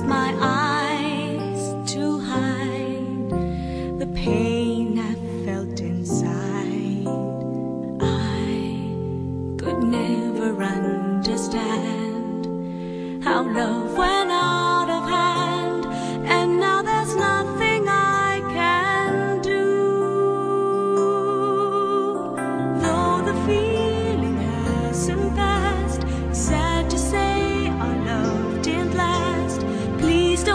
closed my eyes to hide the pain I felt inside. I could never understand how love went out of hand, and now there's nothing I can do. Though the feeling hasn't passed, sad to say our love didn't last. Please don't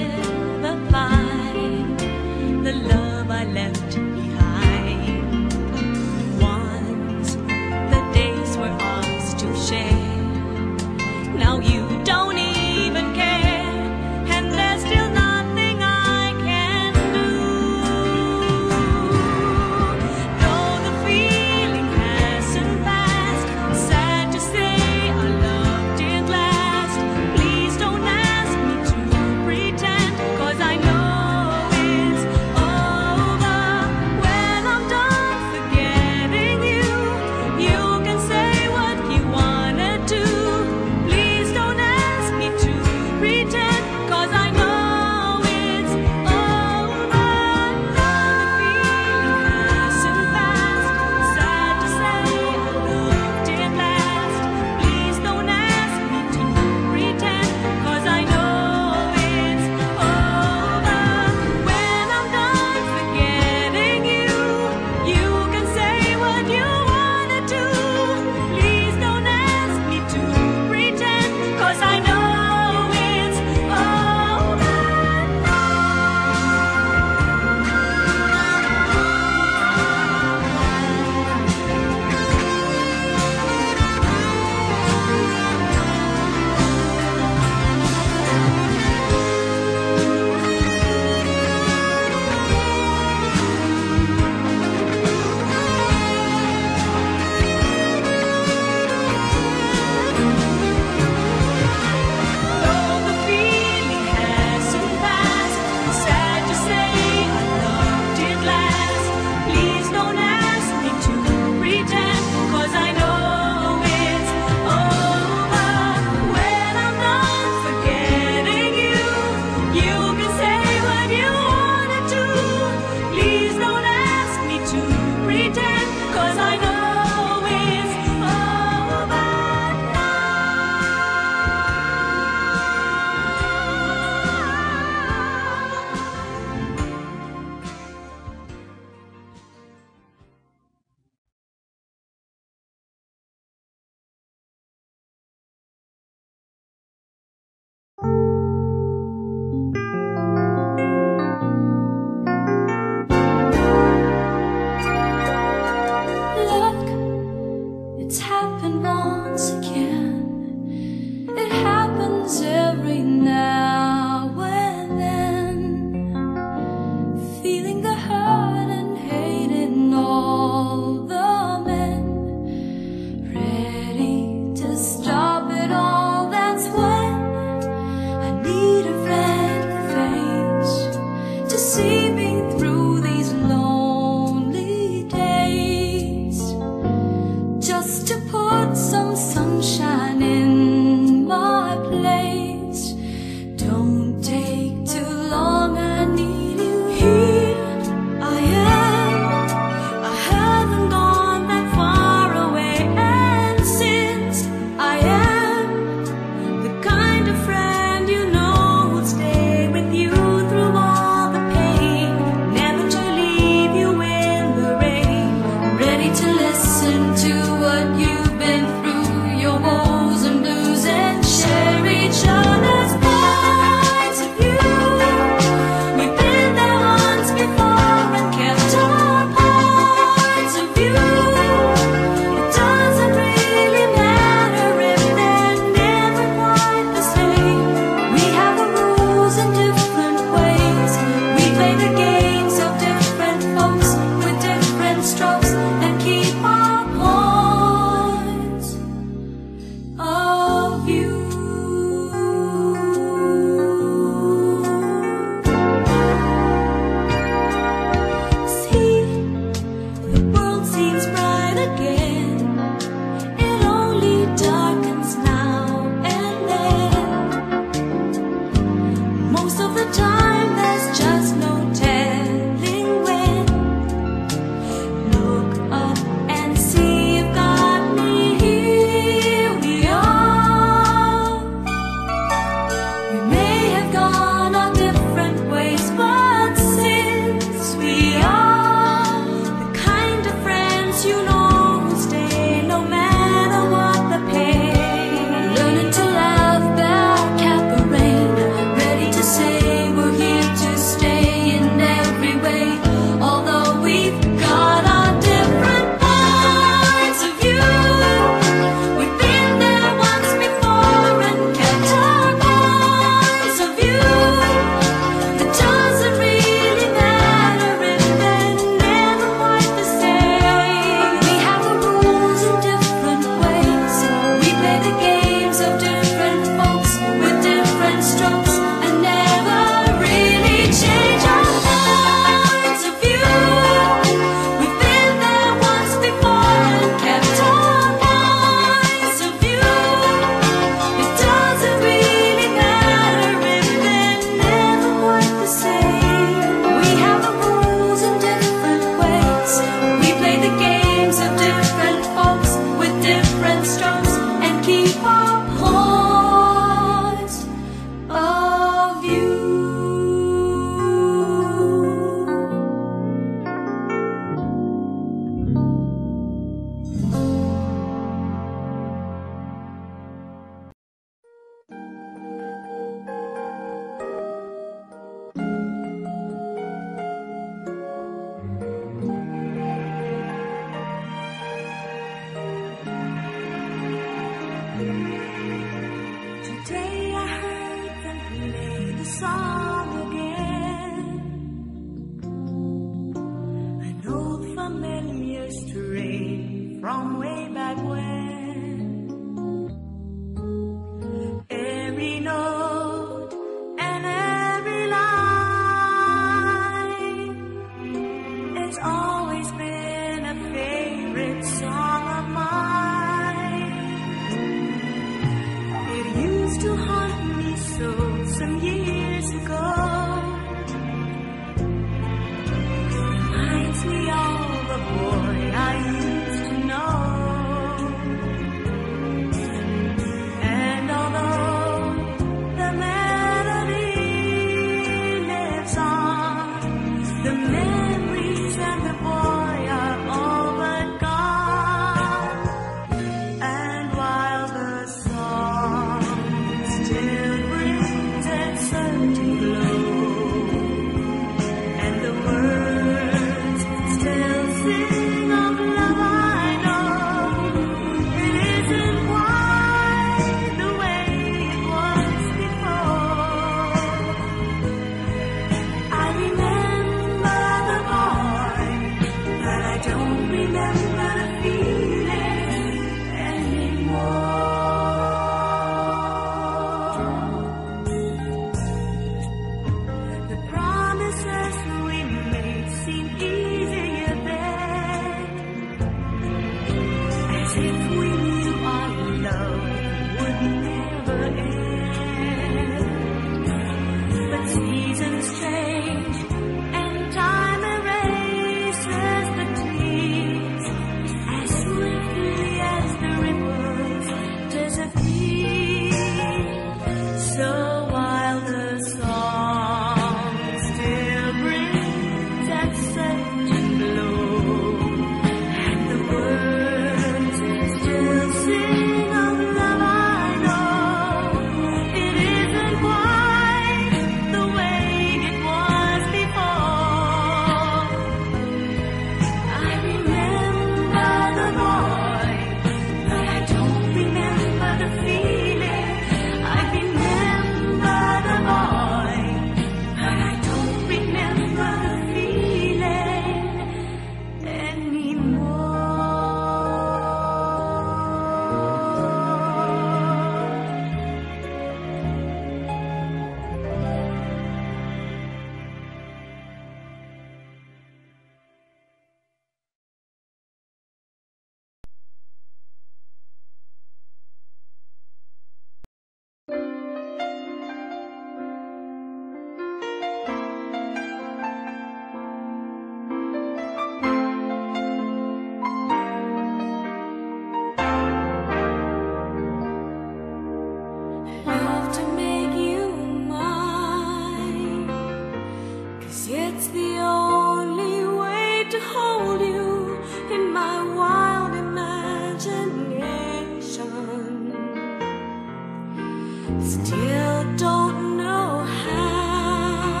Still don't know how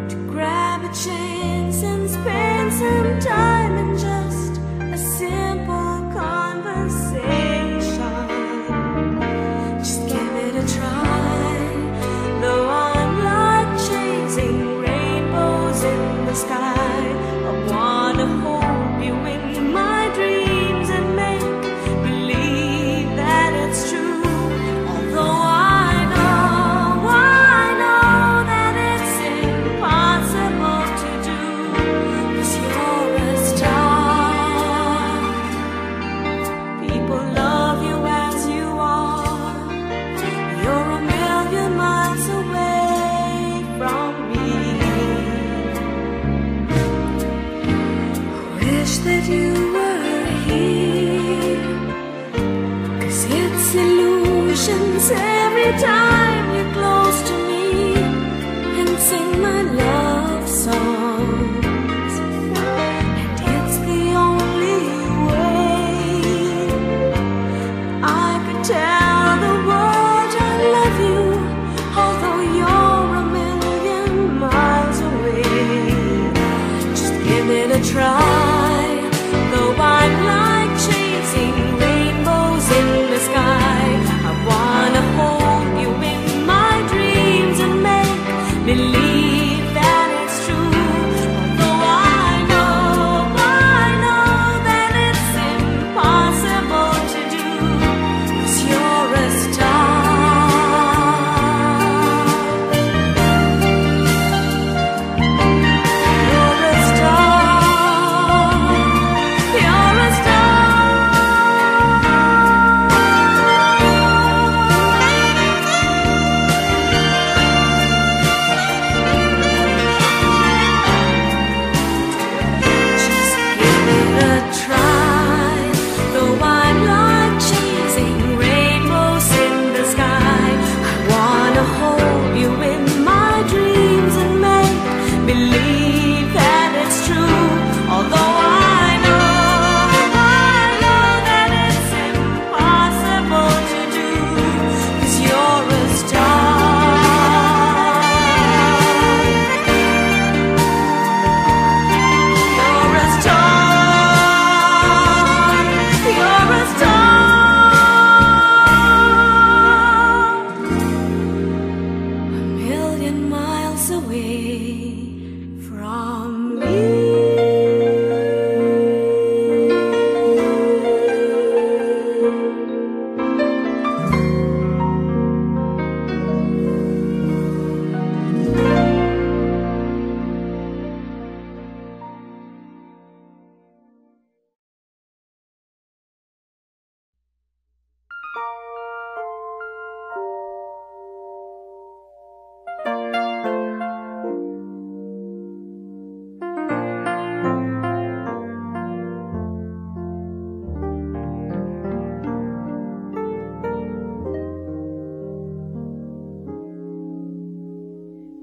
to grab a chance and spend some time in just a simple conversation. Just give it a try. Though I'm like chasing rainbows in the sky, I wanna hold you in my dreams and make believe that it's true. Although I know that it's impossible to do, 'cause you're a star. People love you as you are. You're a million miles away from me. I wish that you were here, 'cause it's illusions every time you're close to me and sing my love songs. And it's the only way I could tell the world I love you, although you're a million miles away. Just give it a try. Though I'm like chasing rainbows in the sky, I wanna hold you in my dreams and make believe that it's true. Although I know that it's impossible to do, 'cause you're a star. You're a star. You're a star. Just give it a try. Though I'm like chasing rainbows in the sky, I wanna hold you in my dreams and make believe that it's true. Although I know that it's impossible to do, 'cause you're a star. You're a star. You're a star. A million miles away from me.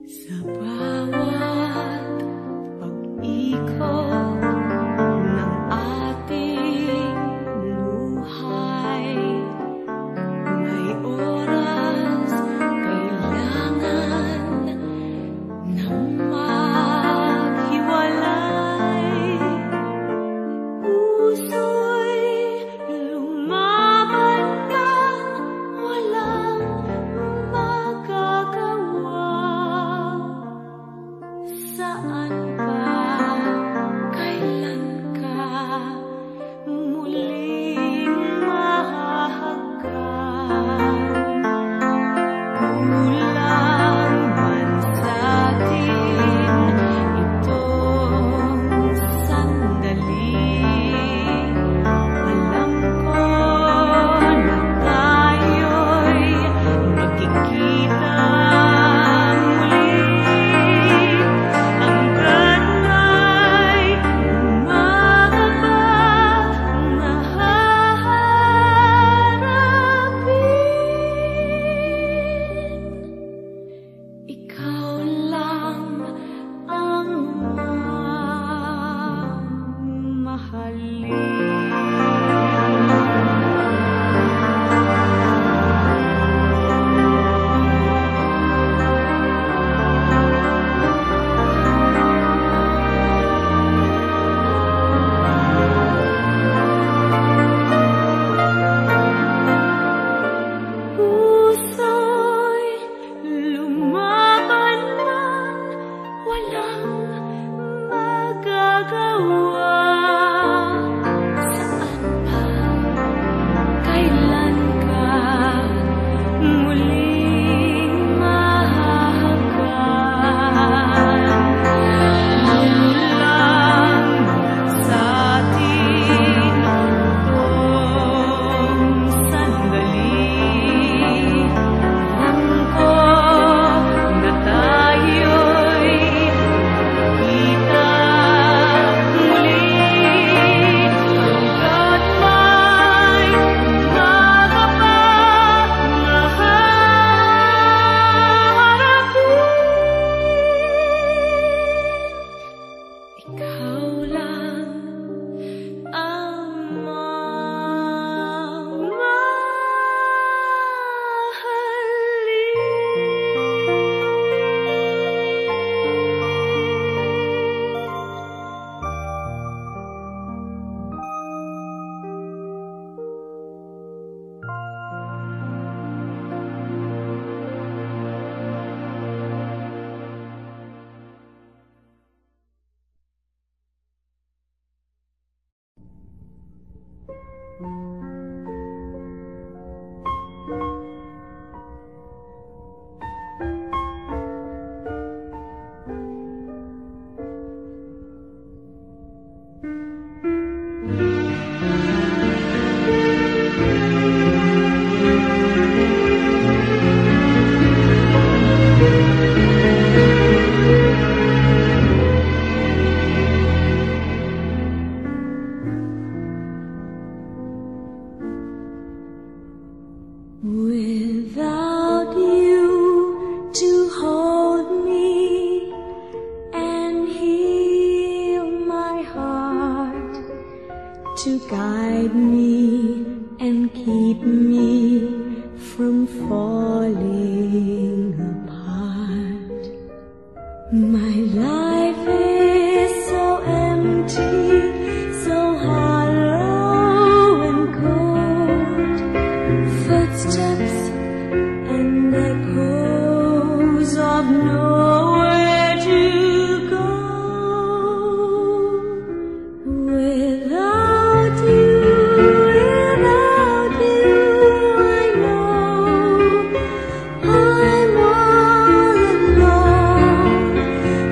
Sa bawat pag-ikot ng ating buhay, may oras kailangan na maghiwalay. Puso'y lumaban ng walang magagawa. Saan ka, kailan ka muling mahahagkan? Kulang man sa'tin itong sandali. Alam ko na tayo'y magkikita muli. Hanggat may umaga pa na haharapin. Without you to hold me and heal my heart, to guide me and keep me from falling apart. My life is so empty, so hollow and cold. Footsteps and echoes of nowhere to go. Without you, I know I'm all alone.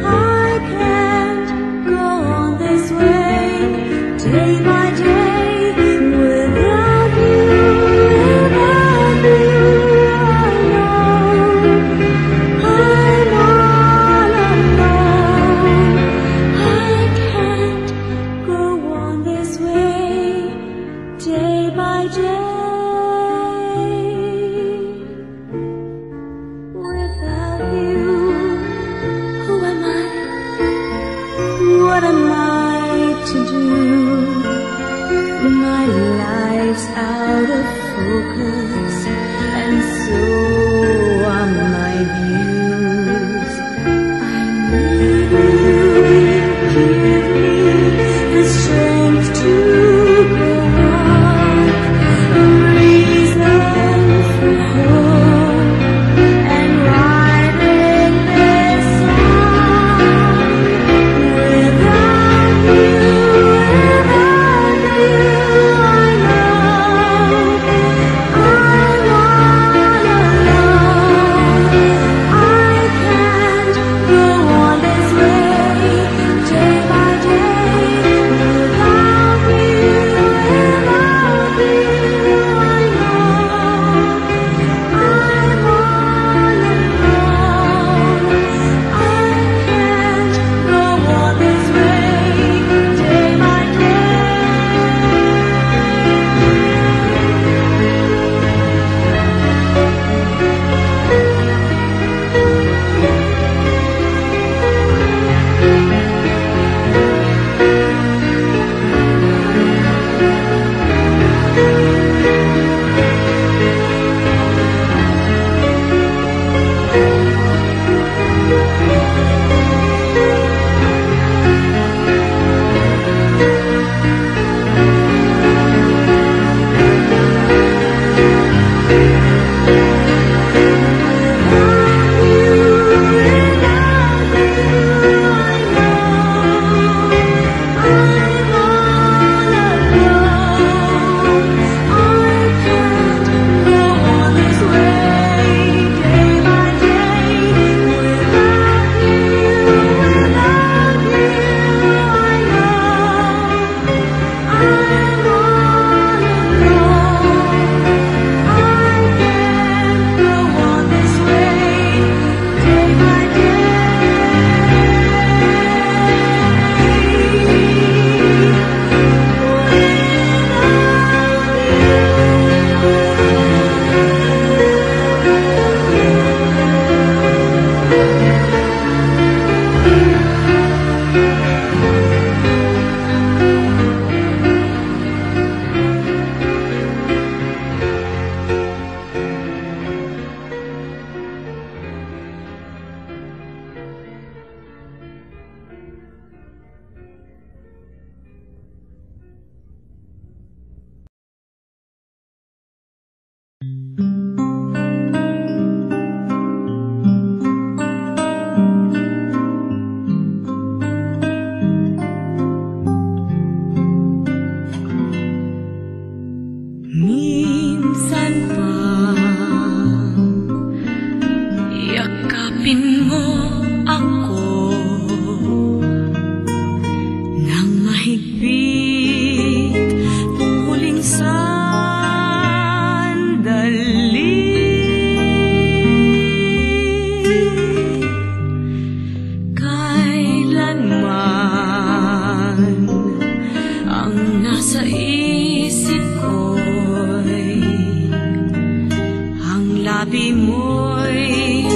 labi mo'y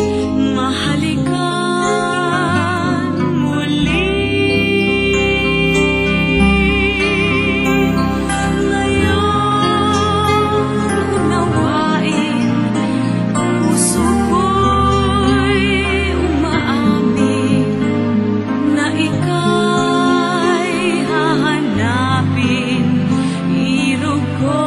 mahalikan muli. Ngayon unawain, puso ko'y umaamin na ika'y hahanapin, irog ko.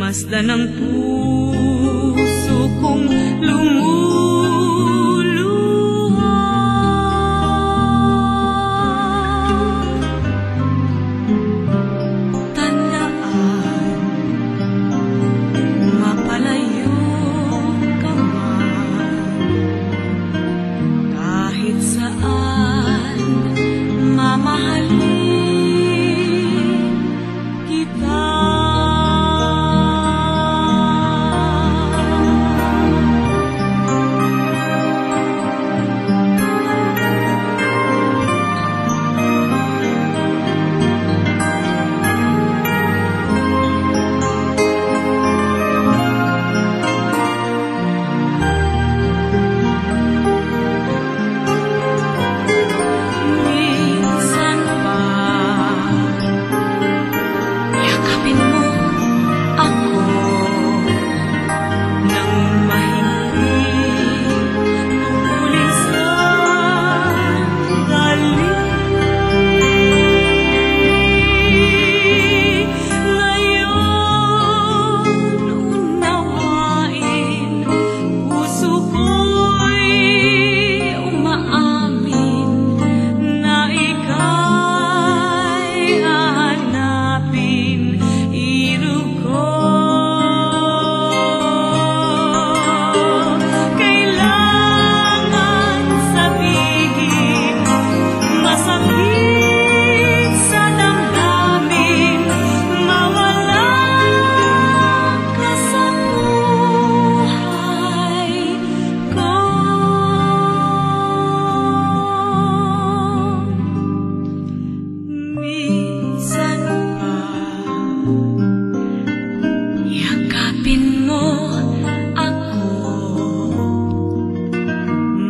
Masdan ang puso kong lumuluha. Tandaan, mapalayo ka man, kahit saan mamahalin kita.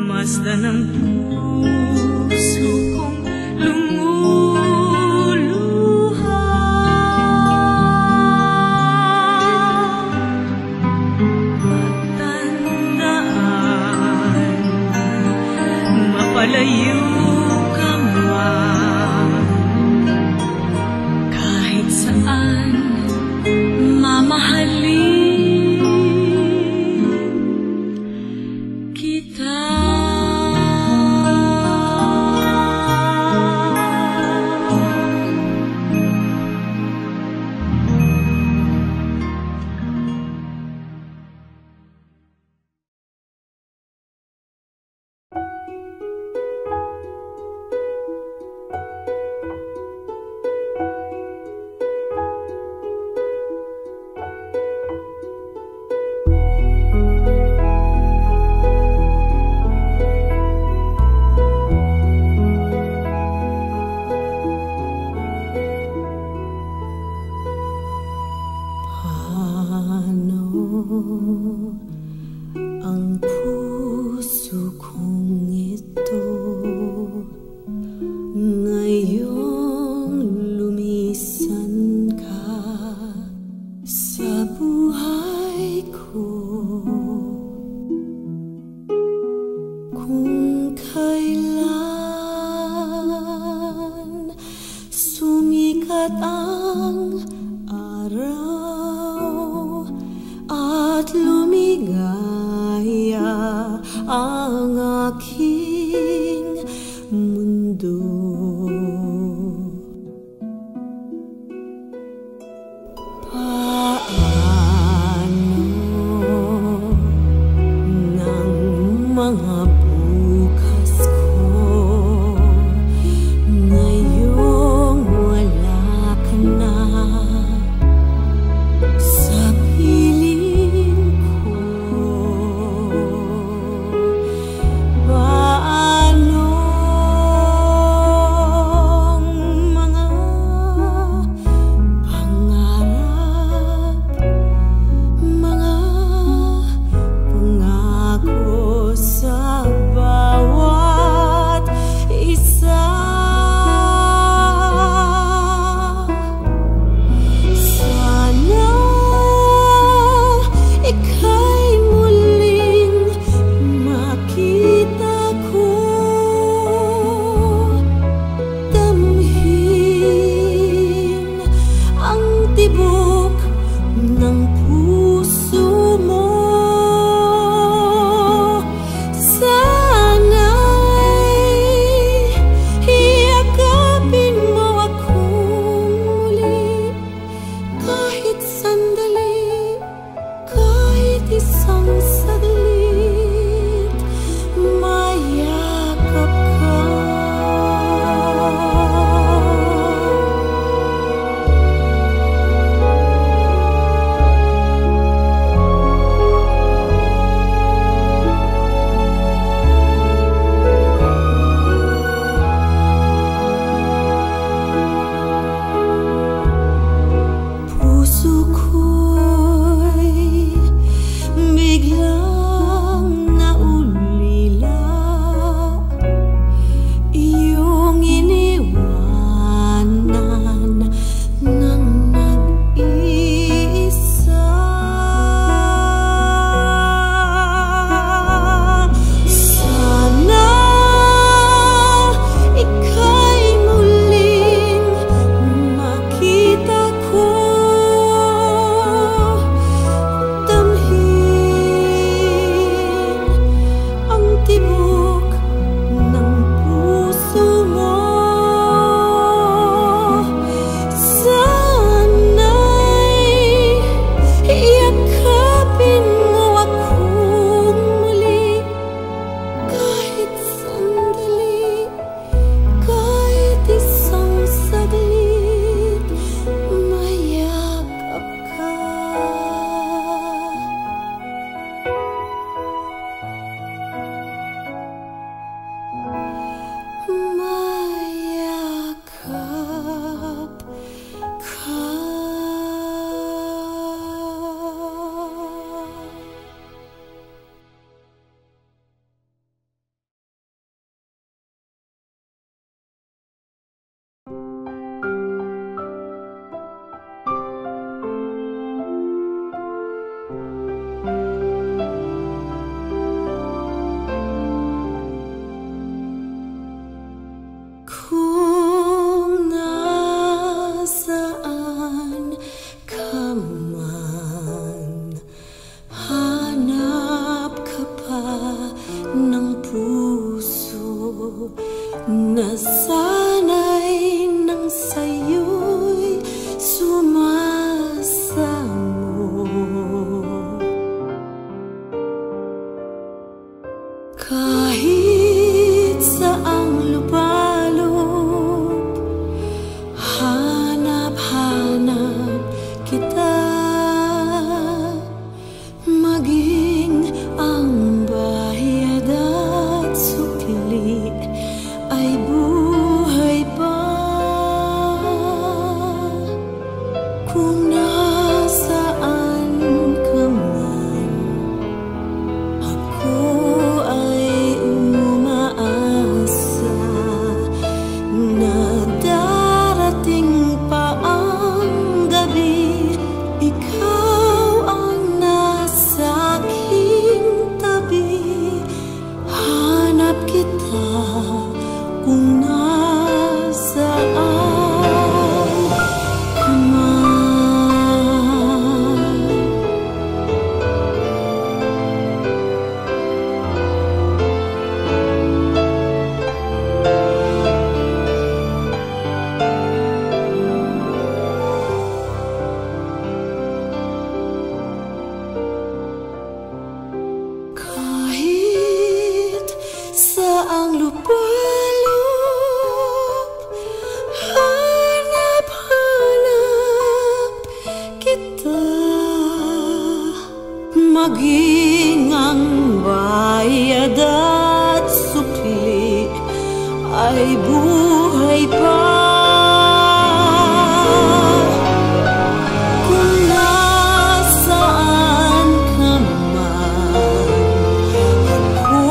Masdan ang puso kong lumuluha. Tandaan, mapalayo ka man, kahit saan mamahalin kita. Ang puso kong ito ngayong lumisan ka sa buhay ko. Kung kailan sumikat ang araw at lumigaya ang aking mundo, Kung nasaan ka man, ako ay umaasa na darating pa ang gabi, ikaw ang nasa aking tabi. Hanap kita kung nasaan ka man. Kahit saang lupalop, hanap-hanap kita. Maging ang bayad at sukli ay buhay pa. Kung nasaan ka man, ako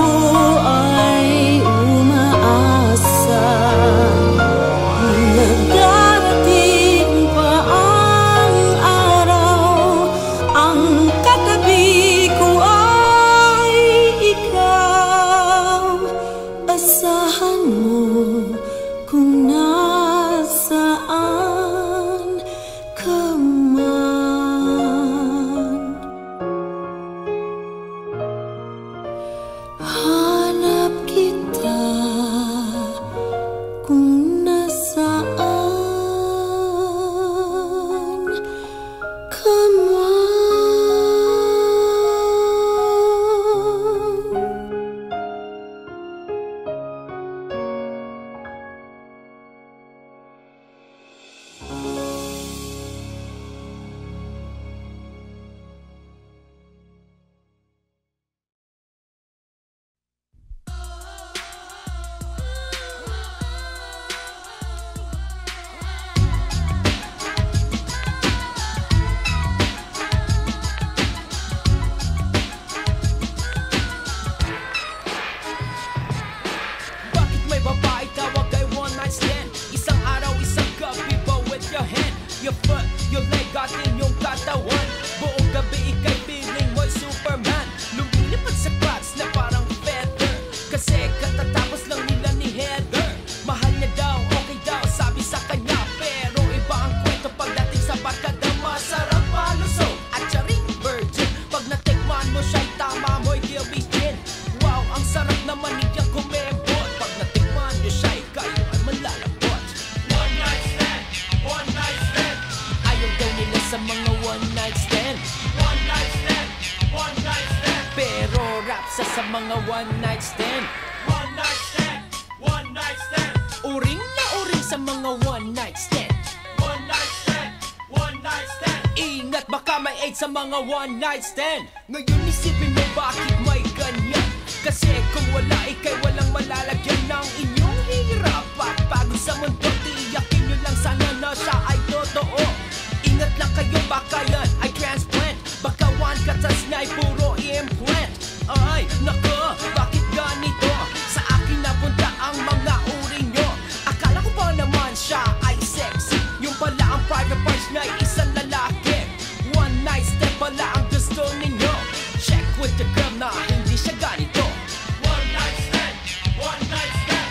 ay umaasa na darating pa ang araw, ang katabi ko ay ikaw. Asahan mo kung nasaan ka man. Hanap kita kung nasaan ka man. Bakit may babae tawag ay one night stand? Isang araw, isang gabi ba with your hand, your foot, your leg, at inyong katawan. Buong gabi ika'y feeling mo'y Superman. Lumilipad sa clouds na parang feather, kasi katatapos lang nila ni Heather. Mahal niya daw, okay daw, sabi sa kanya. Pero iba ang kwento pagdating sa barkada. Masarap malusog at charing virgin. Pag natikman mo siya'y tama mo'y Gilby's gin. Wow, ang sarap naman niyang kumembot. Pag natikman niyo siya'y kayo ay malalambot. One night stand, one night stand. Ayaw daw nila sa mga one night stand. One night stand, one night stand. Pero rap sa mga one night stand. One night stand, one night stand. Uring na uring sa mga one night stand. One night stand, one night stand. Ingat baka may AIDS sa mga one night stand. Ngayon isipin mo bakit may ganyan. Kasi kung wala ikay walang malalagyan ng inyong hirap at pagod sa mundo. Tiyakin nyo lang sana na siya ay totoo. Ingat lang kayo baka yan ay transplant. Baka one katas niya'y puro implant. Ay nako, bakit ganito? Sa akin napunta ang mga uri nyo. Akala ko pa naman siya ay sexy. Yung pala ang private parts niya'y isang lalaki. One night stand pala ang gusto ninyo. Check with the girl na hindi siya ganito. One night stand, one night stand.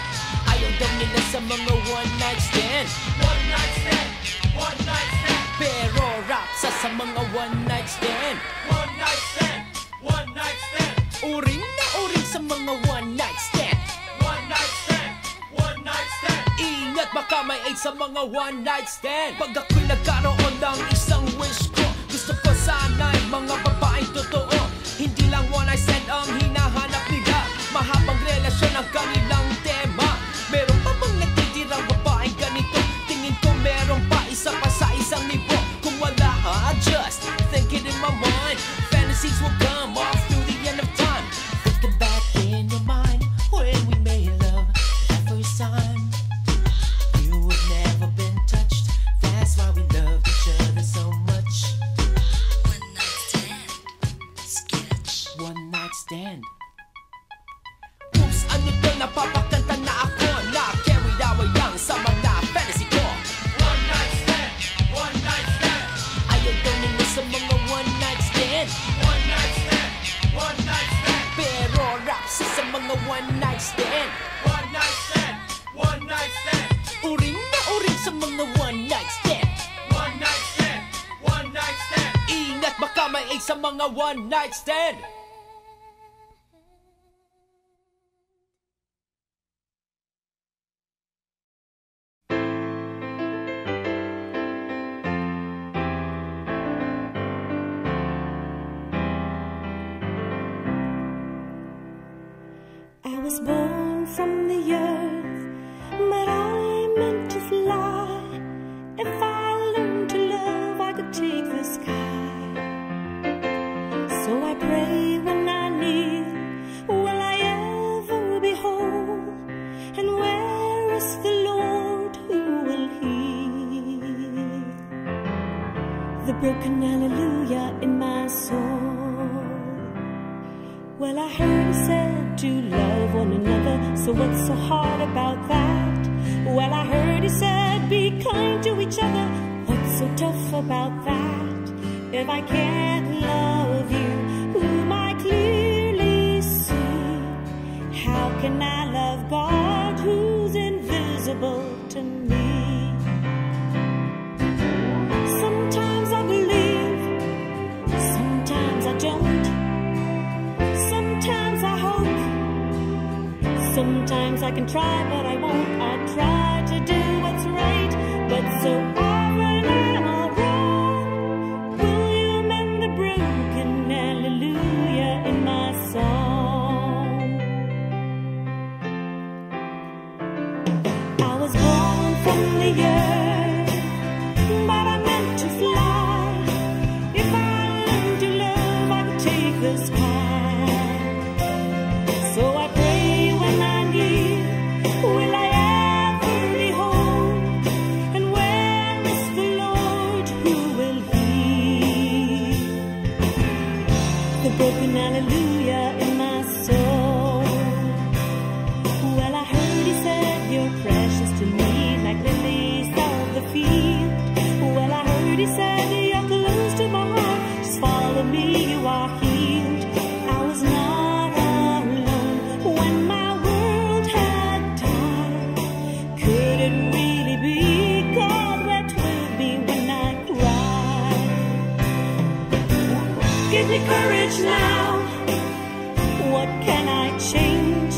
Ayaw daw nila sa mga one night stand. One night stand, one night stand. Pero rap sa mga one night stand. One night stand, one night stand. Uring na uring sa mga one night stand. One night stand, one night stand. Ingat baka may AIDS sa mga one night stand. Pag ako'y nagkaroon ng isang wish ko, gusto ko sana'y mga babaeng totoo. Hindi lang one night stand ang hinahanap nila. Mahabang relasyon ang kanilang tema. Meron pa bang natitirang babaeng ganito? Tingin ko meron pa isa pa sa isang libo. Kung wala ha, just think it in my mind. Fantasies will come off through the end of time. Think back in your mind when we made love that first time. You have never been touched, that's why we loved each other so sa mga one night stand. I was born from the earth, but I meant to fly. If I learned to love, I could take the sky. So I pray when I kneel, will I ever be whole? And where is the Lord who will heal the broken hallelujah in my soul? Well, I heard he said to love one another, so what's so hard about that? Well, I heard he said be kind to each other, what's so tough about that? If I can't love you, whom I clearly see, how can I love God who's invisible to me? Sometimes I believe, sometimes I don't. Sometimes I hope, sometimes I can try, but I won't. I try to do what's right, but so often I'm all wrong. Will you mend the broken hallelujah in my song? I was born from the earth, but I meant to fly. If I learned to love, I could take the sky. So I pray when I need, will I ever be whole? And where is the Lord who will heal the broken hallelujah in my soul? Well, I heard he said you're precious to me, like lilies of the field. Well, I heard he said you're close to my heart, just follow me, you are healed. I was not alone when my world had died. Could it really be God wept with me when I cried? Give me courage now, what can I change?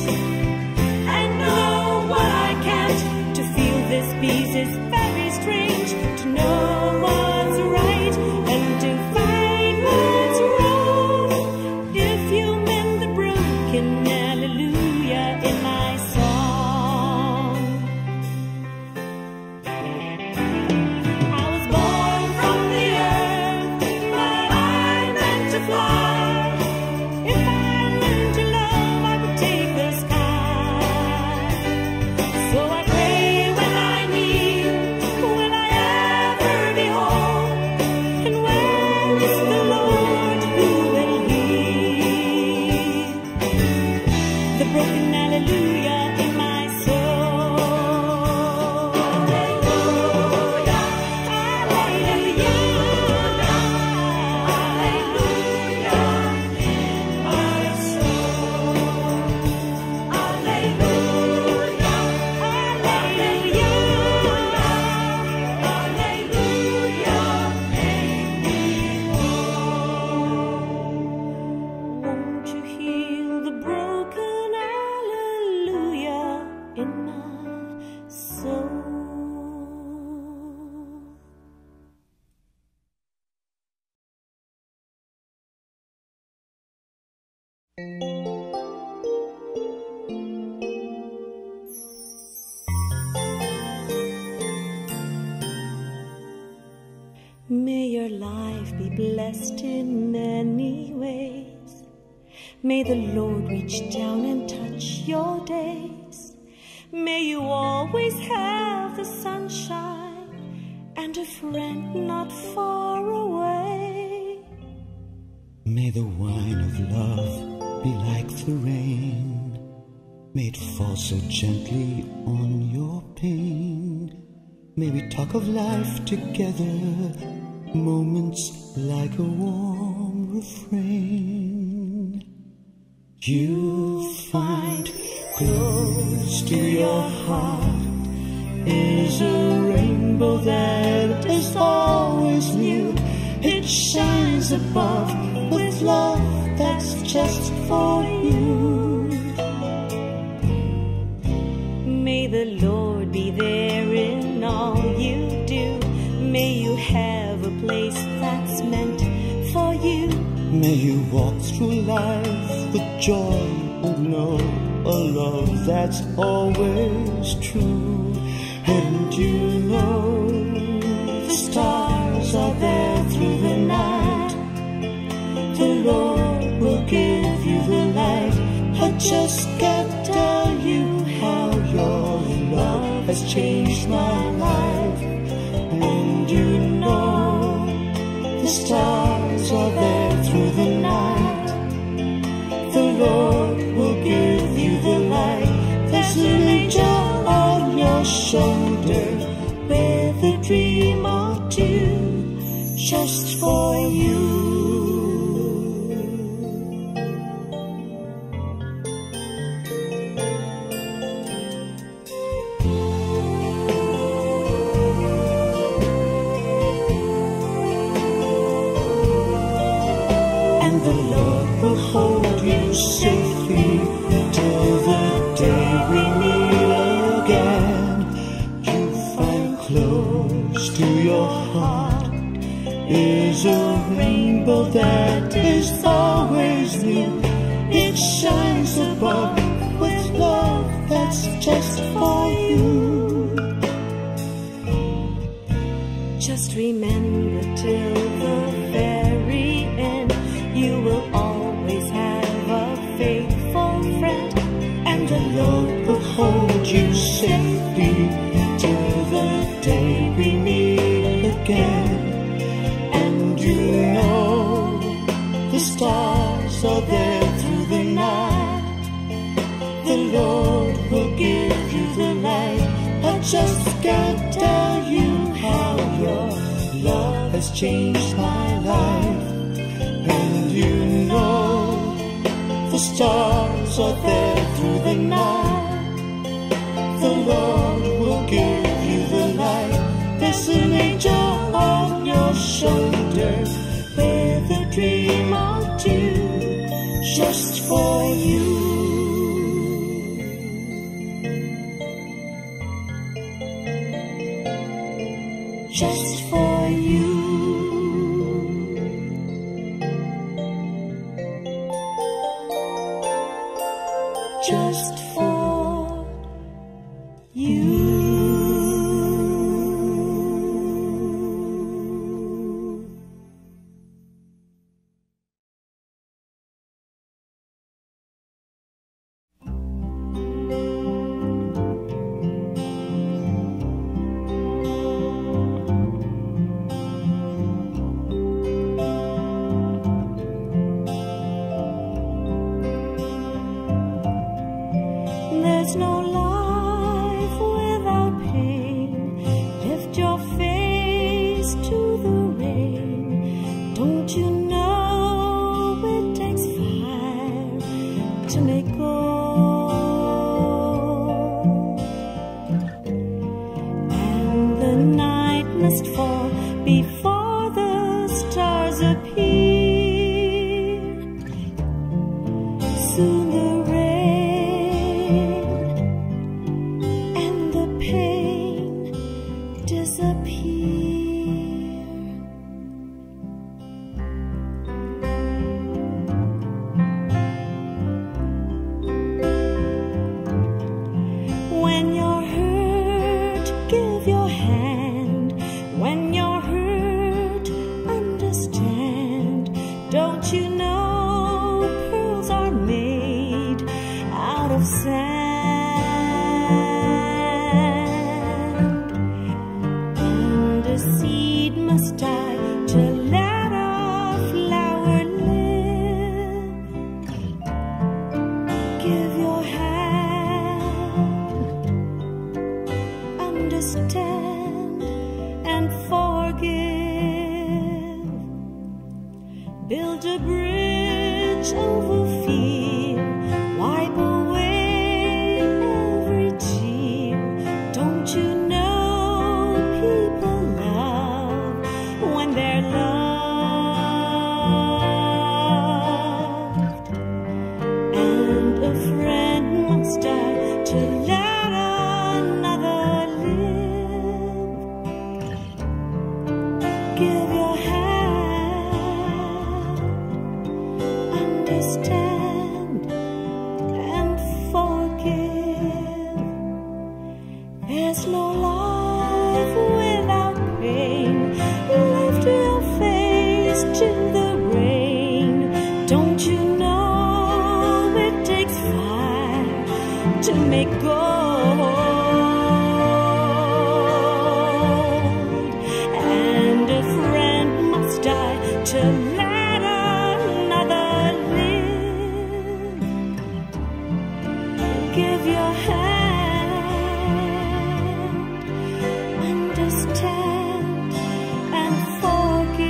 I know what I can't. To feel this peace is very strange. To know what's right and to find what's wrong. If you mend the broken hallelujah in my song. I was born from the earth, but I meant to fly. If I learned to love, I could take the sky. So I pray when I need, will I ever be whole? And where is the Lord who will heal the broken hallelujah in my soul? Hallelujah, hallelujah, hallelujah in my soul. Hallelujah, hallelujah, hallelujah, make me whole. Won't you heal the broken hallelujah in my soul? May your life be blessed in many ways. May the Lord reach down and touch your days. May you always have the sunshine and a friend not far away. May the wine of love be like the rain, may it fall so gently on your pain. May we talk of life together, moments like a warm refrain. You'll find close to your heart is a rainbow that is always new. It shines above with love that's just for you. May the Lord be there in all you do. May you have a place that's meant for you. May you walk through life with joy and know a love that's always true. And you know the stars are there through the night. The Lord will give you the light. I just can't tell you how your love has changed my life. And you know the stars are there through the night. The Lord will give you the light. There's an angel on your shoulder with a dream or two just for you. The Lord will hold you safely till the day we meet again. You find close to your heart is a rainbow that is always new. It shines above with love that's just for you. Just remember till the very end, you will always have a faithful friend. And the Lord will hold you safely till the day we meet again. And you know the stars are there through the night. The Lord will give you the light. I just can't tell you how your love has changed my life. And you know the stars are there through the night. The Lord will give you the light. There's an angel on your shoulder with a dream or two just for you. Just for you. Just for you. There's no life without pain. Lift your face to the rain. Don't you know it takes fire to make gold? And the night must fall before the stars appear. Soon the rain and the pain disappear. When you're hurt, give your hand. When you're hurt, understand. Don't you know pearls are made out of sand? And a seed must die to let a flower live. Give your hand, understand, and forgive. Build a bridge over fear. Wipe away every tear. Don't you know people love when they're loved? to let another live. Give your hand, understand and forgive.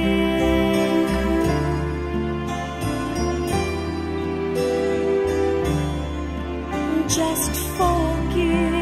Just forgive.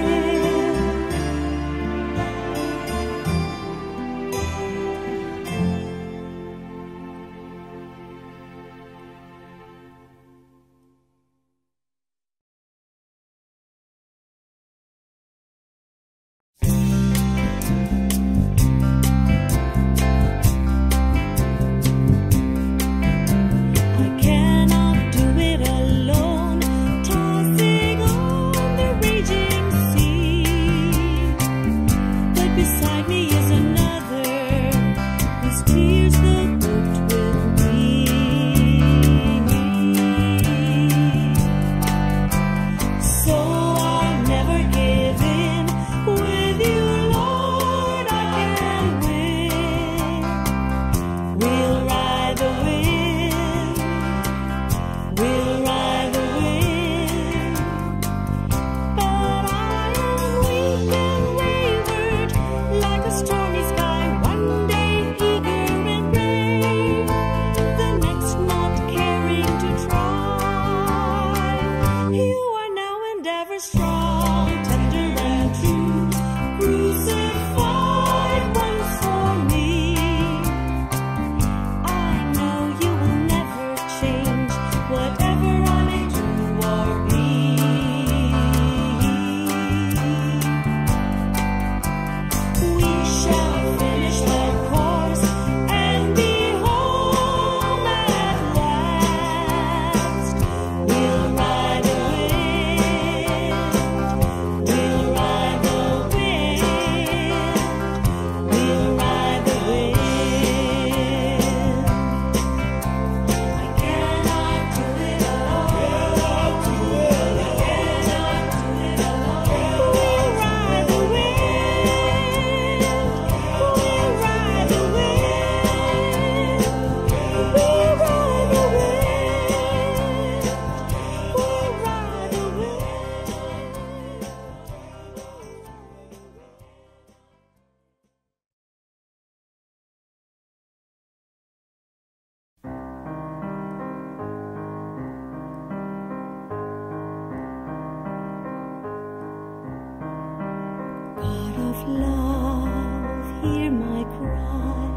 Love, hear my cry.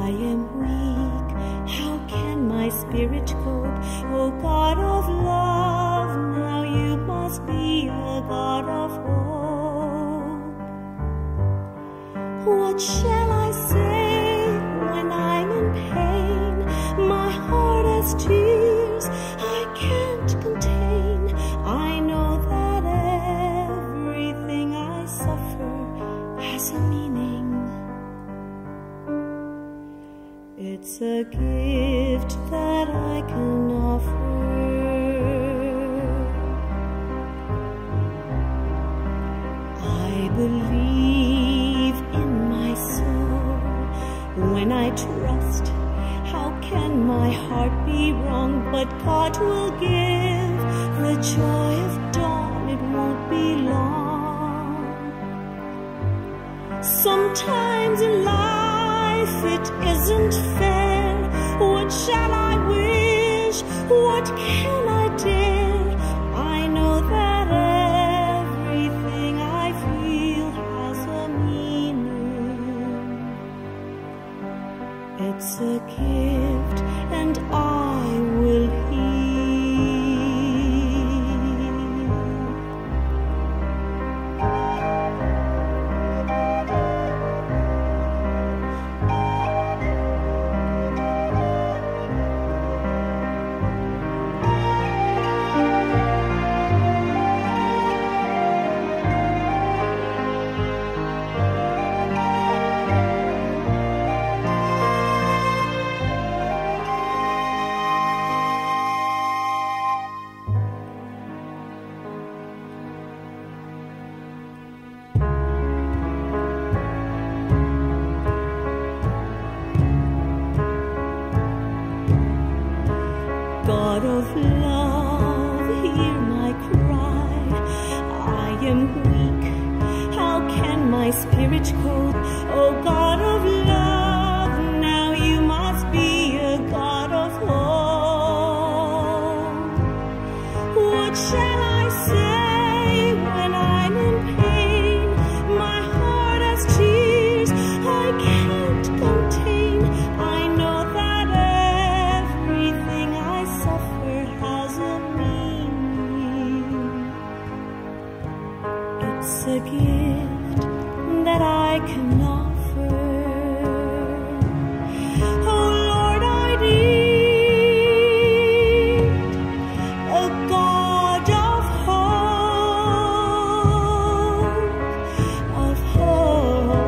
I am weak, how can my spirit cope? Oh God of love, now you must be a God of hope. What shall I say when I'm in pain? My heart has tears I can't contain. I know that everything I suffer has a meaning. It's a gift that I can offer. I believe in my soul when I trust. How can my heart be wrong? But God will give the joy of dawn. It won't be long. Sometimes in life it isn't fair. What shall I wish? What can I dare? I know that everything I feel has a meaning. It's a gift and I will heed. rich cold. Oh God of love, now you must be a God of hope. What shall I say when I'm in pain? My heart has tears I can't contain. I know that everything I suffer has a meaning. It's a gift that I can offer. Oh Lord, I need a God of hope, of hope.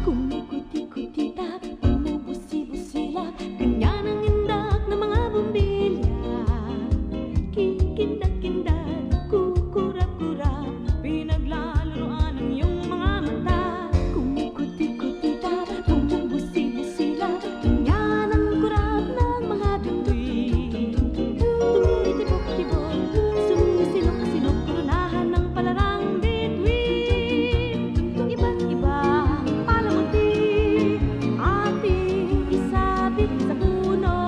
Kumikuti-kutitap, bumubusi-busilap, ganyan ang indak ng mga bumbilya. Kikindat-kindat, kukurap-kurap, pinaglalaroan ang iyong mga mata. Kumikuti-kutitap, bumubusi-busilap, ganyan ang kurap ng mga bituin. Tumitibok-tibok, sumisinok-sinok, koronahan ng palarang bituin. Iba't ibang palamuti ating isabit sa puno.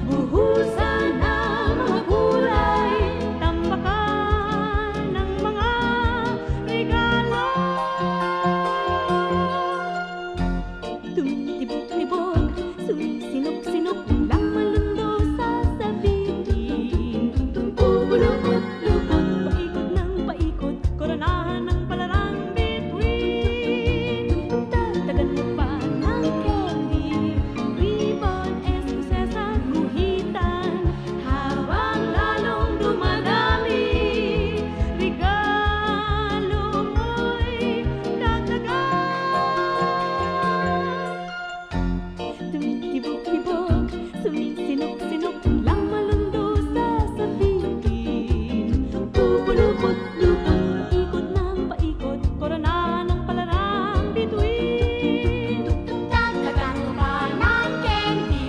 Buhusan ng mga kulay, tambakan ng mga regalo. Tumitibok-tibok, sumisinok-sinok, lang malundo sa sabitin. Pupulupot-lupot, paikot ng paikot, koronahan ng palarang bituin. Dagdagan mo pa ng candy, ribbon, eskuses at guhitan, habang lalong dumadami, regalo mo'y dagdagan. Tumitibok-tibok, sumisinok-sinok, lang malundo sa sabitin. Pupulupot-lupot, ikot ng paikot, koronahan ng palarang bituin. Dagdagan mo pa ng candy,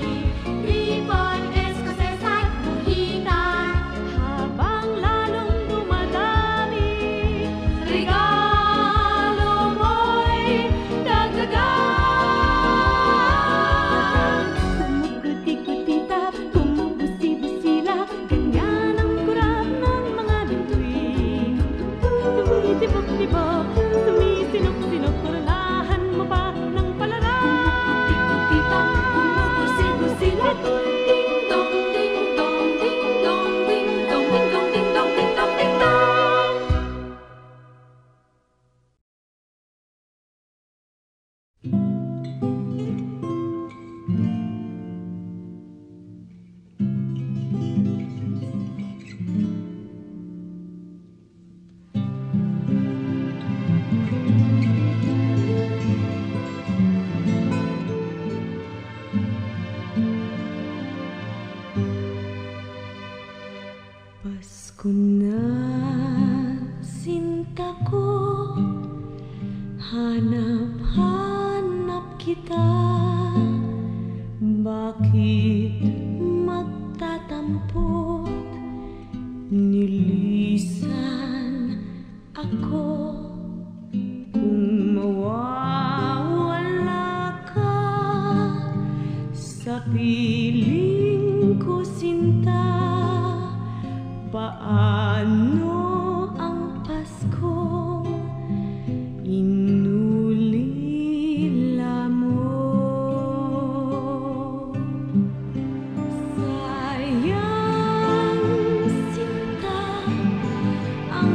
ribbon, eskuses at guhitan, habang lalong dumadami, regalo mo'y dagdagan. Kumukuti-kutitap, bumubusi-busila, ganyan ang kurap ng mga bituin. Tumitibok-tibok, sumisinok-sinok, koronahan mo pa ng palarang. Kutitap, bumubusi-busila, ding-dong, ding-dong, ding-dong, ding-dong, ding-dong, ding-dong, ding-dong, ding-dong. Pasko na, sinta ko, hanap-hanap kita. Bakit magtatampot, nilisan ako? Kung mawawala ka sa piling ko, sinta, paano ang Paskong inulila mo? Sayang, sinta, ang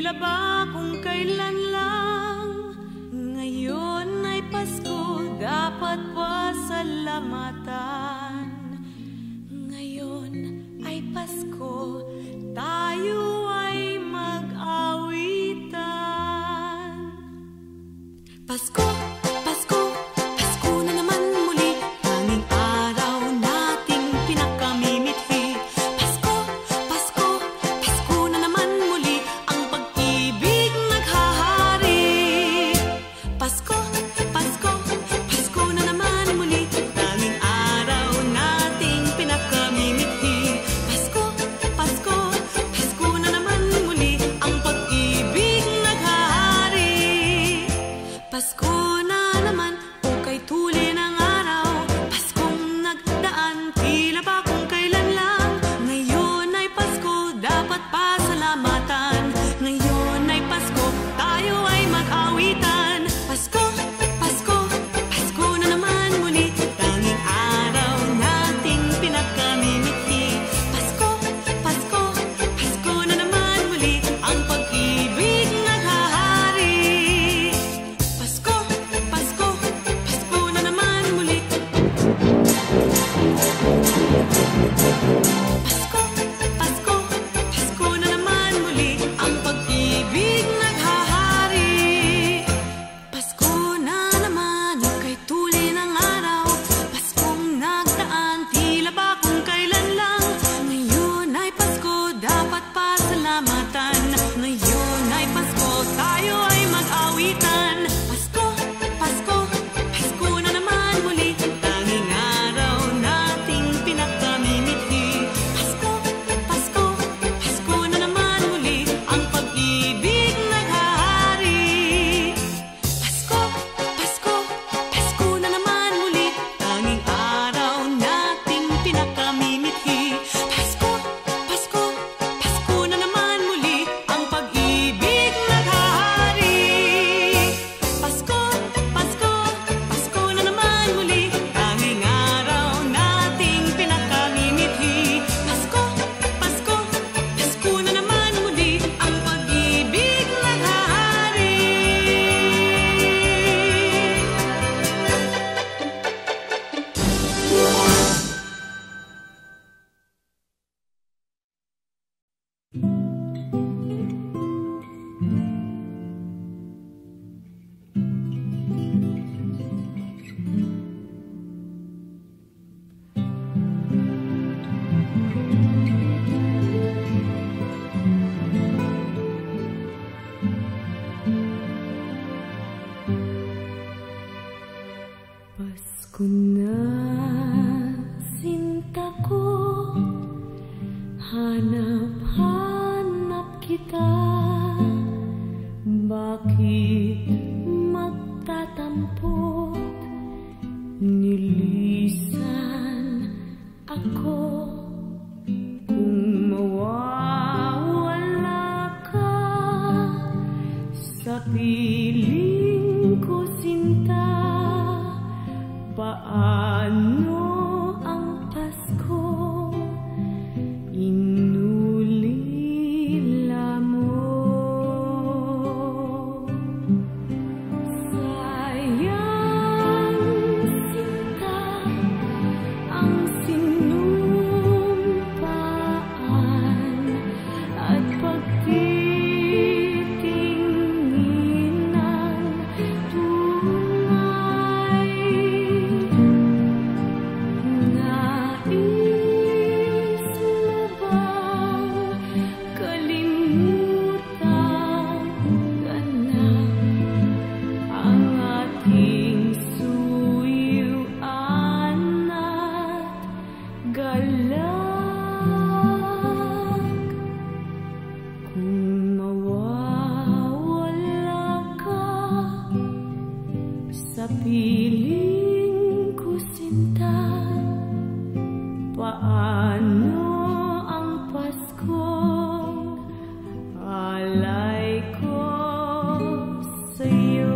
tila ba kung kailan lang. Ngayon ay Pasko, dapat pasalamatan. Ngayon ay Pasko, tayo ay mag-awitan. Pasko, Pasko, Pasko na naman muli, tanging araw nating pinakamimithi. Pasko, Pasko, Pasko na naman muli, ang pag-ibig naghahari. Pasko, Pasko, Pasko na naman muli, tanging araw nating pinakamimithi. Pasko, Pasko, Pasko na naman muli, ang pag-ibig naghahari. Pasko na naman, kay tuli ng araw. Paskong nagdaan, tila ba kung kailan lang. Ngayon ay Pasko, dapat pasalamatan. Ngayon ay Pasko, tayo ay mag-awitan. Pasko, Pasko, Pasko na naman muli, tanging araw nating pinakamimithi. Pasko, Pasko, Pasko na naman muli, ang pag-ibig naghahari. Pasko, Pasko, Pasko na naman muli. Pasko, Pasko, Pasko na naman muli, ang pag-ibig naghahari. Pasko na naman, kay tuli ng araw. Paskong nagdaan, tila ba kung kailan lang. Ngayon ay Pasko, dapat pasalamatan. Ngayon ay Pasko, tayo ay mag-awitan. Pasko, Pasko, Pasko na naman muli, tanging araw nating pinakamimithi. Pasko, Pasko, Pasko na naman muli, ang pag-ibig naghahari. Pasko, Pasko, Pasko na naman muli, tanging araw nating pinakamimithi. Pasko, Pasko, Pasko na naman muli, ang pag-ibig naghahari. Pasko, Pasko, Pasko na naman muli, tanging araw nating pinakamimithi. Pasko, Pasko, Pasko na naman muli, ang pag-ibig naghahari. Pasko na, sinta ko, hanap-hanap kita. Bakit magtatampot, nilisan ako. Kung mawawala ka sa piling ko, sinta, paano ang Pasko inulila mo? Sayang, sinta, ang sinumpaan at pagtitingin ng tunay. Nais mo bang kalimutan ka na ang ating suyuan at galak? Kung mawawala ka sa piling ko, sinta, paano ang Paskong alay ko sa'yo?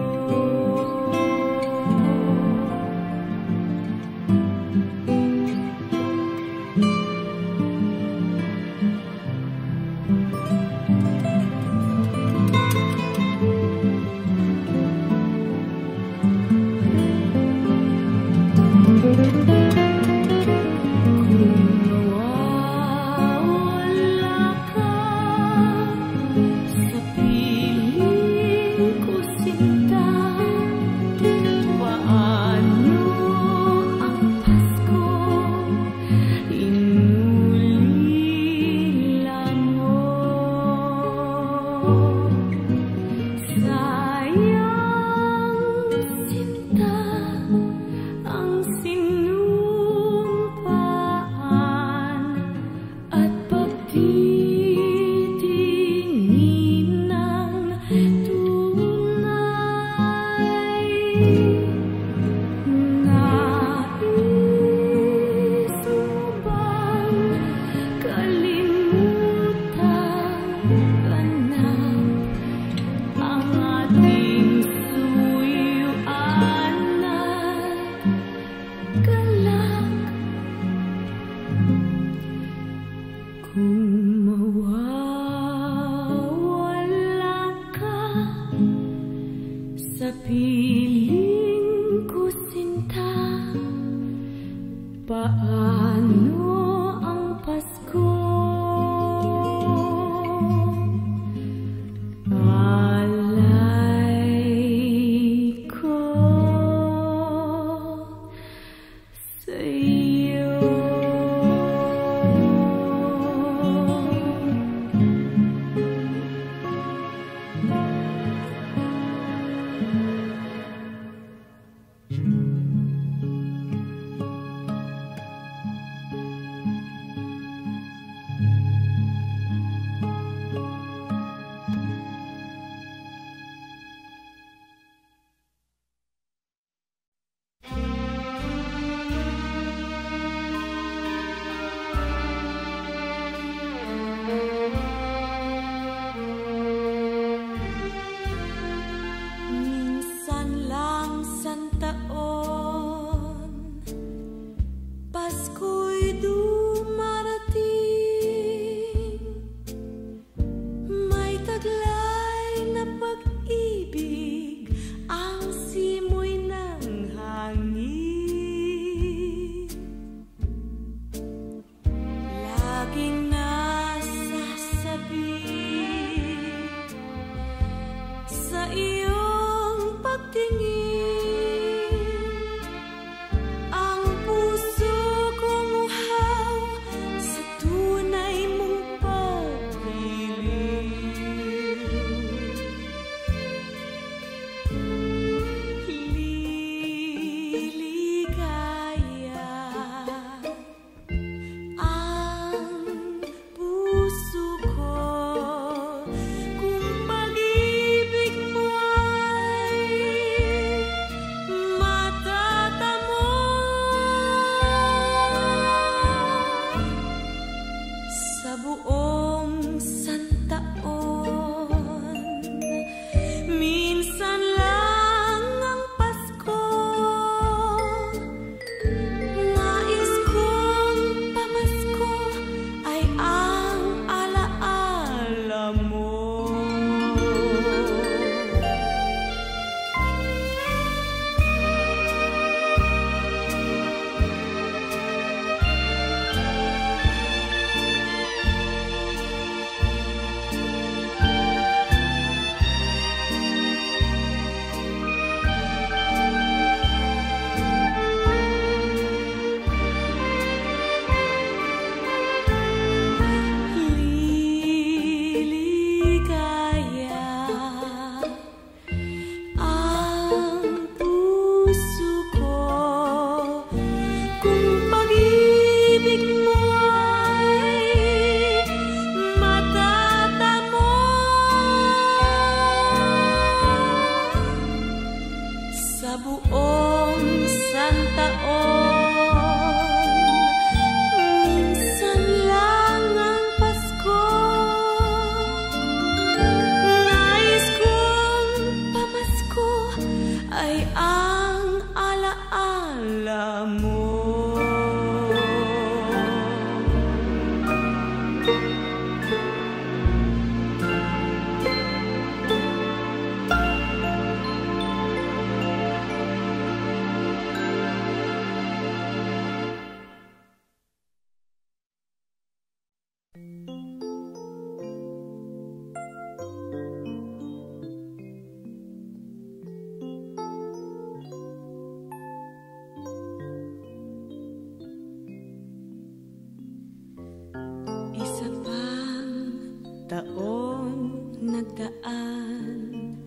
daan.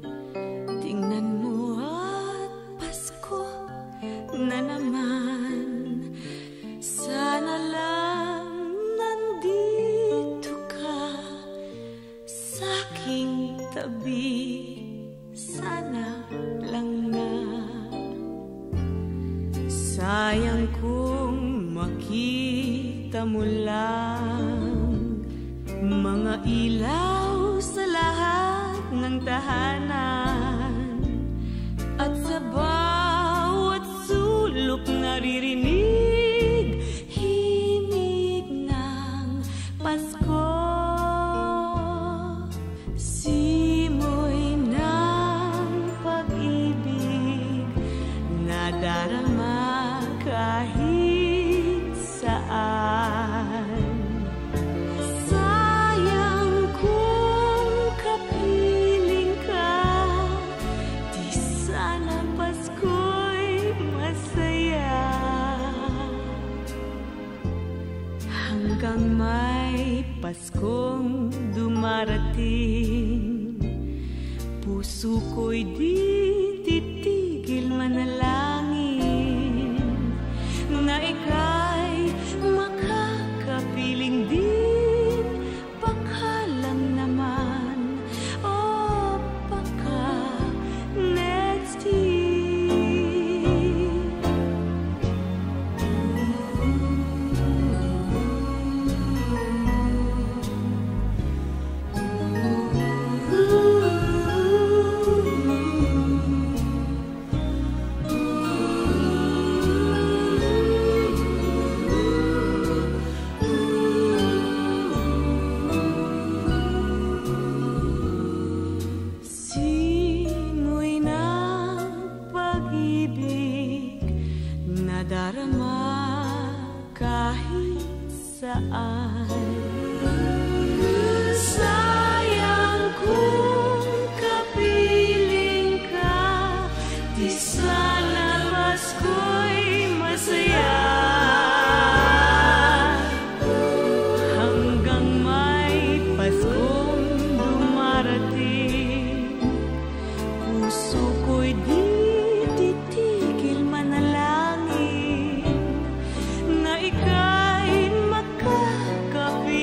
Tingnan mo at Pasko na naman. Sana lang nandito ka sa aking tabi. Sana lang na. Sayang kung makita mo lang mga ilaw sa lahat ng tahanan, at sa bawat sulok naririnig himig ng Pasko. Simoy ng pag-ibig na darama kahit saan. Sayang kung kapiling ka, di sana Pasko'y masaya. Hanggang may Paskong dumarating, puso ko'y di titigil manalangin na ika'y makakapiling din. Baka lang naman, oh baka next year. Simoy ng pag-ibig na darama kahit saan. Sayang kung kapiling ka, di sana Pasko'y masaya. Hanggang may Paskong dumarating, puso ko'y di titigil manalangin na ika'y makakapiling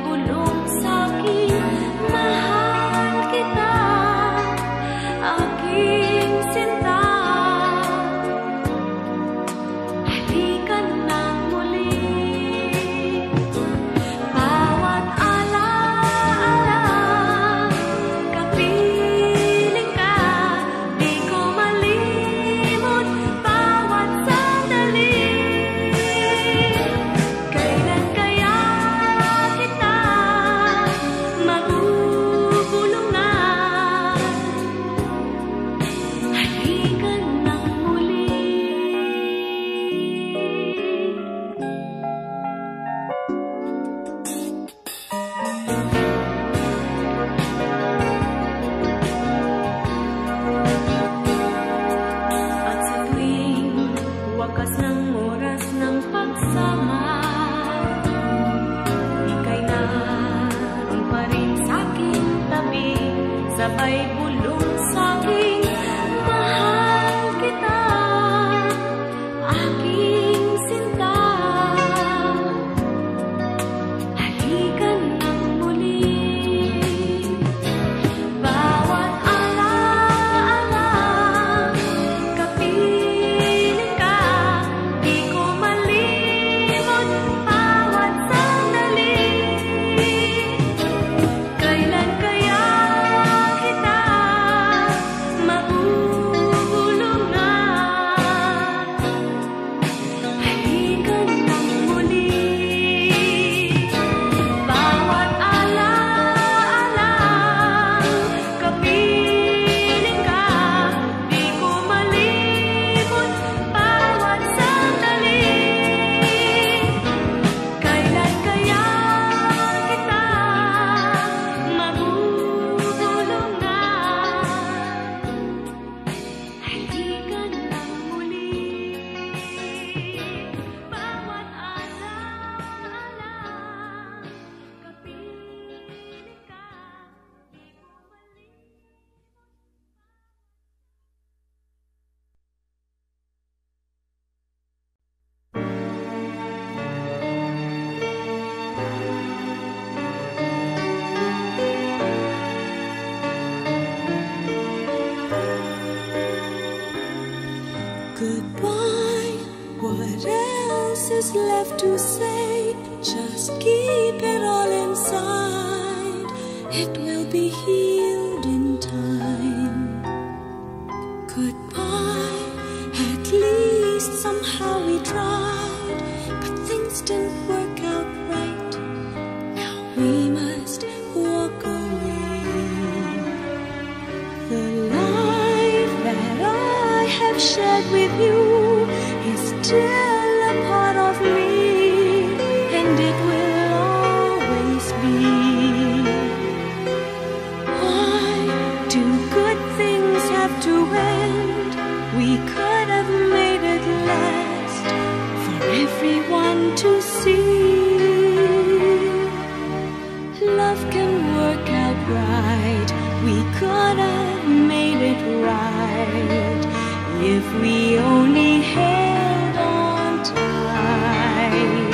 bulong sa'kin, mahal kita, aking sinta. Halika nang muli, bawat alaala, kapiling ka, di ko malimot bawat sandali. Kailan kaya kita magugulungan? Halika nang muli. At sa tuwing wakas ng oras ng pagsama, ika'y naroon pa rin sa'king tabi, sabay bulong sa'king, mahal kita, aking sinta. Halika nang muli, bawat alaala, kapiling ka, di ko malimot bawat sandali. Kailan kaya kita magugulungan? Halika nang muli, bawat alaala, kapiling ka, di ko malimot bawat sandali. Kailan kaya kita magugulungan? Halika nang muli, bawat alaala, kapiling ka, di ko Goodbye, what else is left to say? Just keep it all inside. It will be healed in time. Goodbye, at least somehow we tried, but things didn't work out right. Now we must walk away. The life that I have shared with you is still a part of me, and it will always be. Why do good things have to end? We could have made it last for everyone to see. Love can work out right. We could have made it right if we only held on tight.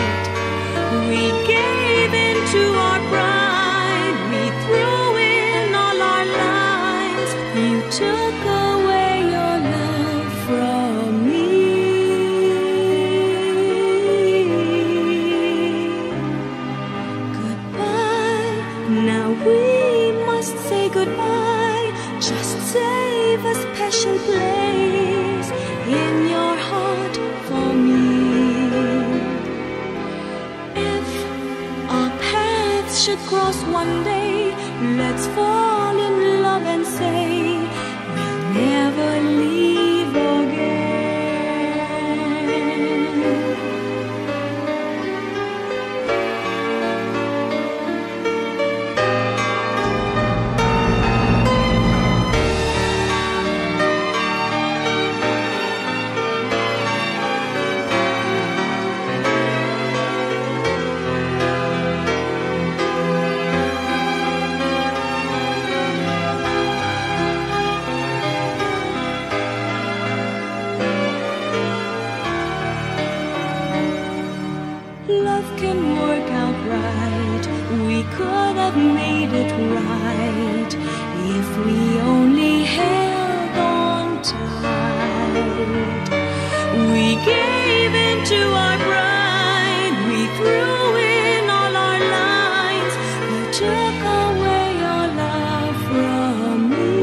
We gave in to our pride. We threw in all our lives. You took away your love from me. Goodbye. Now we must say goodbye. Just save a special place in your heart for me. If our paths should cross one day, let's fall in love and say we'll never leave again. have made it right if we only held on tight. We gave in to our pride, we threw in all our lies, you took away your love from me.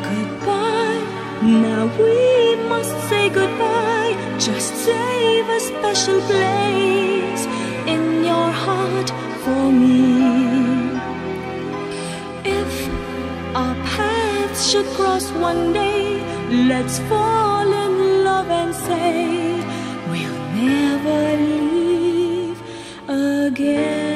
Goodbye, now we must say goodbye. Just save a special place in your heart for me. If our paths should cross one day, let's fall in love and say we'll never leave again.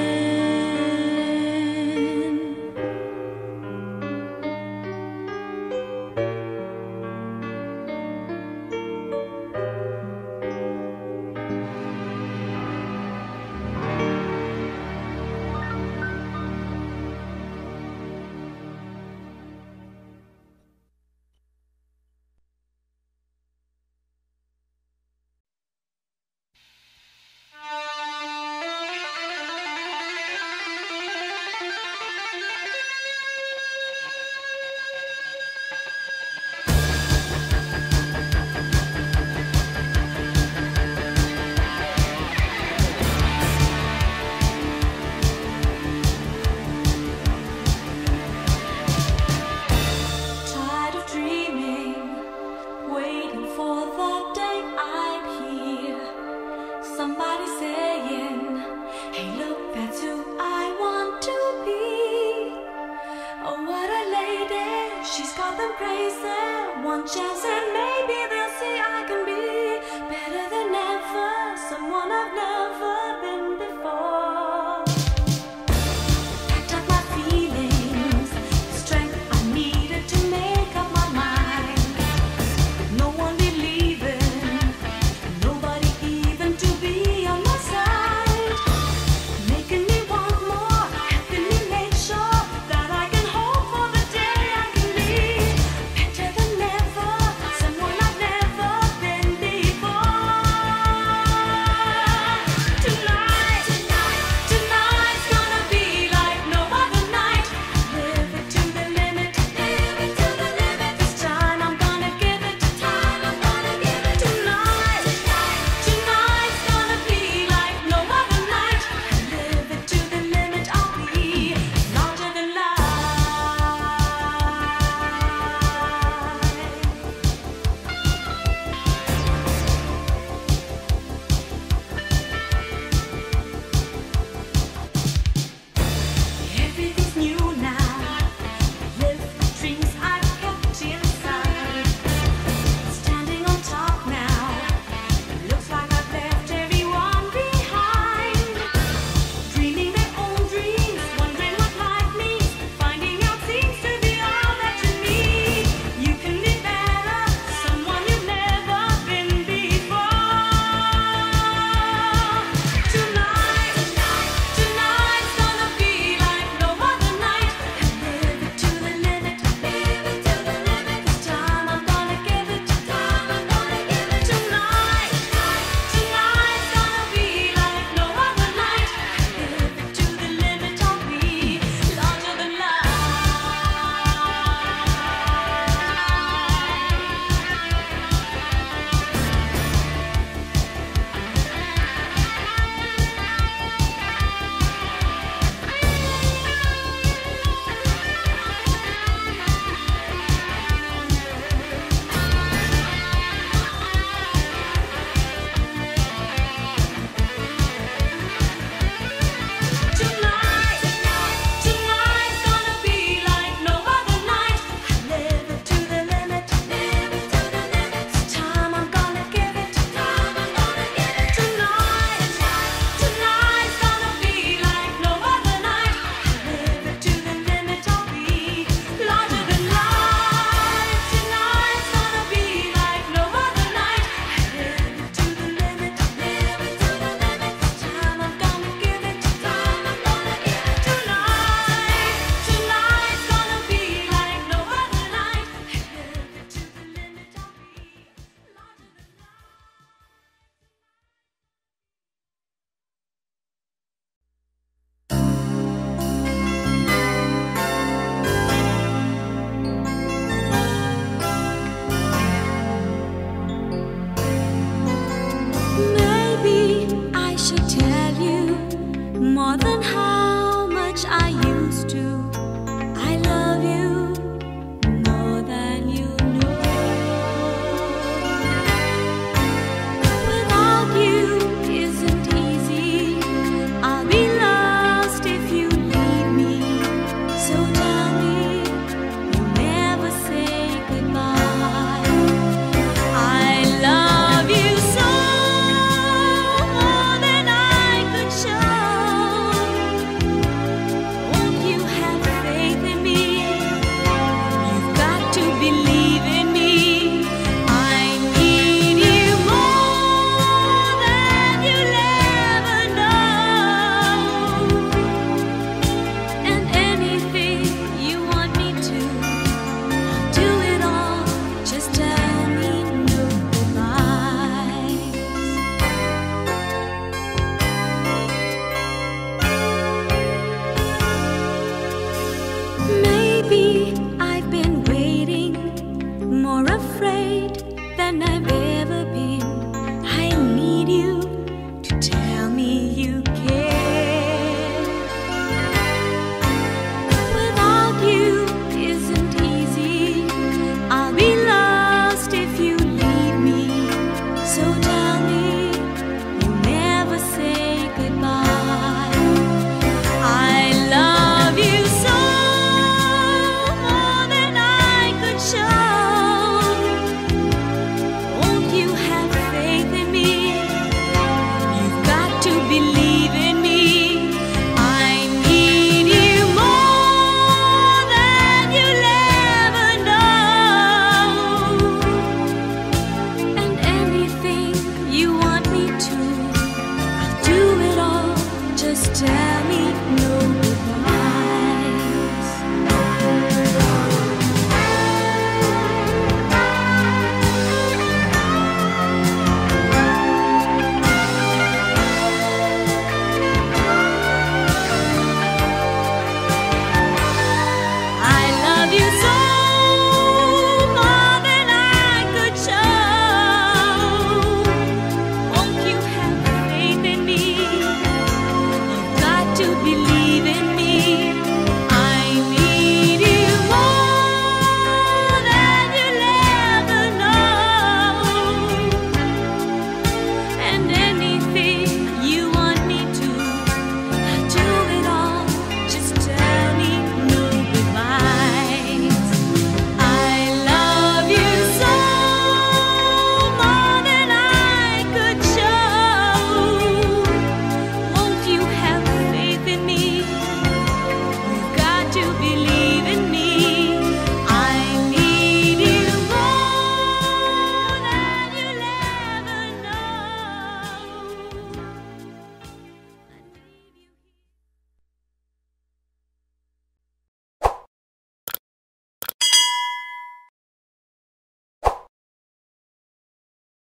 Somebody saying, hey look, that's who I want to be. Oh, what a lady, she's got them crazy. One chance and